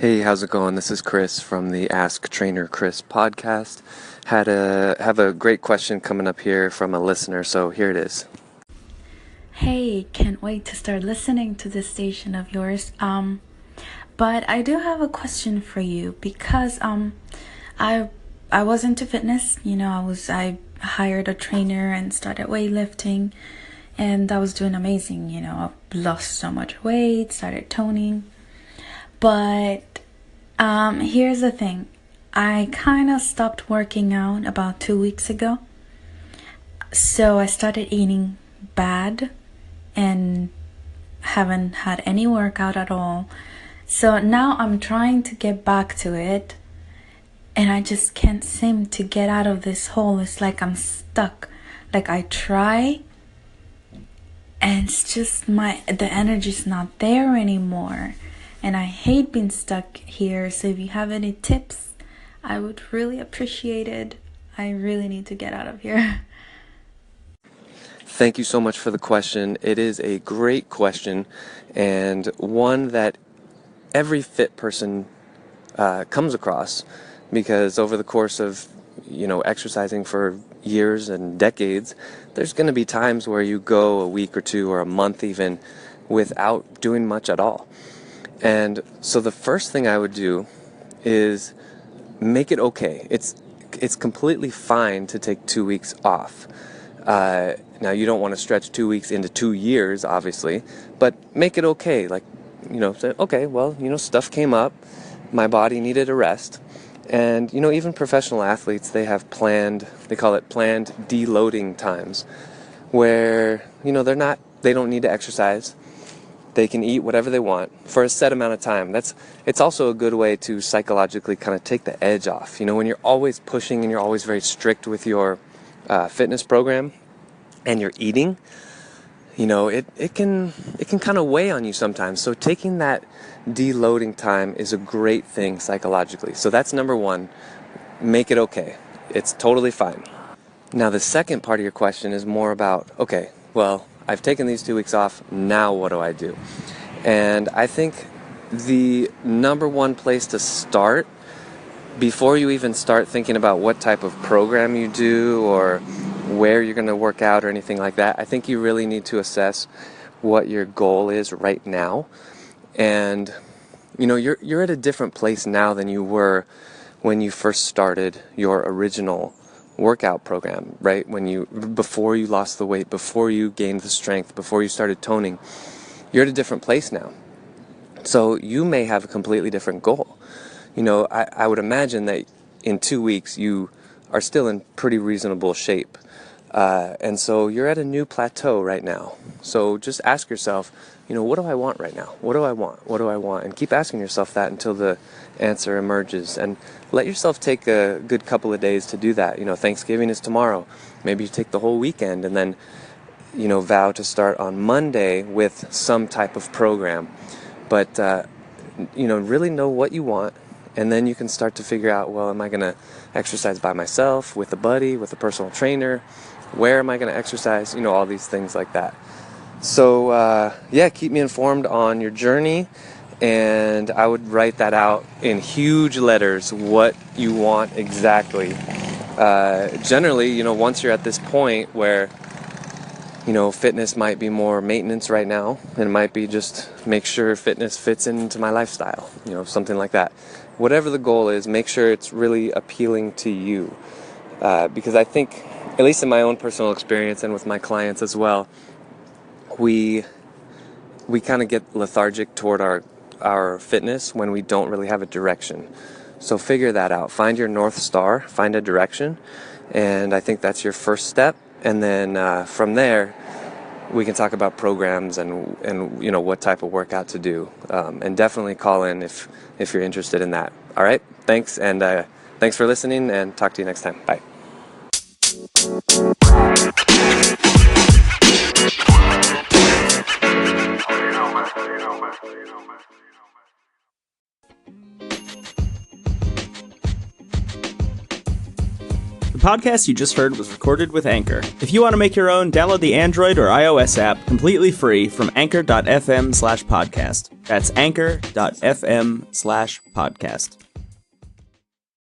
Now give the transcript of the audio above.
Hey, how's it going? This is Chris from the Ask Trainer Chris podcast. Have a great question coming up here from a listener, so here it is. Hey, can't wait to start listening to this station of yours. But I do have a question for you because I I was into fitness. I hired a trainer and started weightlifting, and I was doing amazing. I lost so much weight, started toning. But here's the thing. I kind of stopped working out about 2 weeks ago. So I started eating bad and haven't had any workout at all. So now I'm trying to get back to it, and I just can't seem to get out of this hole. It's like I'm stuck. Like I try, and it's just the energy's not there anymore. And I hate being stuck here. So if you have any tips, I would really appreciate it. I really need to get out of here. Thank you so much for the question. It is a great question and one that every fit person comes across because over the course of exercising for years and decades, there's going to be times where you go a week or two or a month even without doing much at all. And so the first thing I would do is make it okay. It's completely fine to take 2 weeks off. Now you don't want to stretch 2 weeks into 2 years, obviously, but make it okay. Like, say, okay, well, stuff came up, my body needed a rest, and even professional athletes, they call it planned deloading times, where they don't need to exercise. They can eat whatever they want for a set amount of time. It's also a good way to psychologically kind of take the edge off. When you're always pushing and you're always very strict with your fitness program and you're eating, it can kind of weigh on you sometimes. So taking that deloading time is a great thing psychologically. So that's number one. Make it okay. It's totally fine. Now the second part of your question is more about, okay, well, I've taken these 2 weeks off, now what do I do? And I think the number one place to start, before you even start thinking about what type of program you do or where you're going to work out or anything like that, I think you really need to assess what your goal is right now. And you're at a different place now than you were when you first started your original workout program, right? Before you lost the weight, before you gained the strength, before you started toning, you're at a different place now. So you may have a completely different goal. I would imagine that in 2 weeks you are still in pretty reasonable shape. And so you're at a new plateau right now. So just ask yourself, what do I want right now? What do I want? What do I want? And keep asking yourself that until the answer emerges. And let yourself take a good couple of days to do that. Thanksgiving is tomorrow. Maybe you take the whole weekend and then, vow to start on Monday with some type of program. But, really know what you want. And then you can start to figure out, well, am I going to exercise by myself, with a buddy, with a personal trainer? Where am I going to exercise? All these things like that. So, keep me informed on your journey. And I would write that out in huge letters, what you want exactly. Generally, once you're at this point where, fitness might be more maintenance right now, and it might be just make sure fitness fits into my lifestyle, something like that. Whatever the goal is, make sure it's really appealing to you. Because I think, at least in my own personal experience and with my clients as well, we kind of get lethargic toward our fitness when we don't really have a direction. So figure that out. Find your North Star, find a direction, and I think that's your first step. And then from there, we can talk about programs and what type of workout to do. And definitely call in if you're interested in that. All right, thanks, and thanks for listening, and talk to you next time. Bye. podcast you just heard was recorded with Anchor. If you want to make your own, download the Android or iOS app completely free from anchor.fm/podcast. That's anchor.fm/podcast.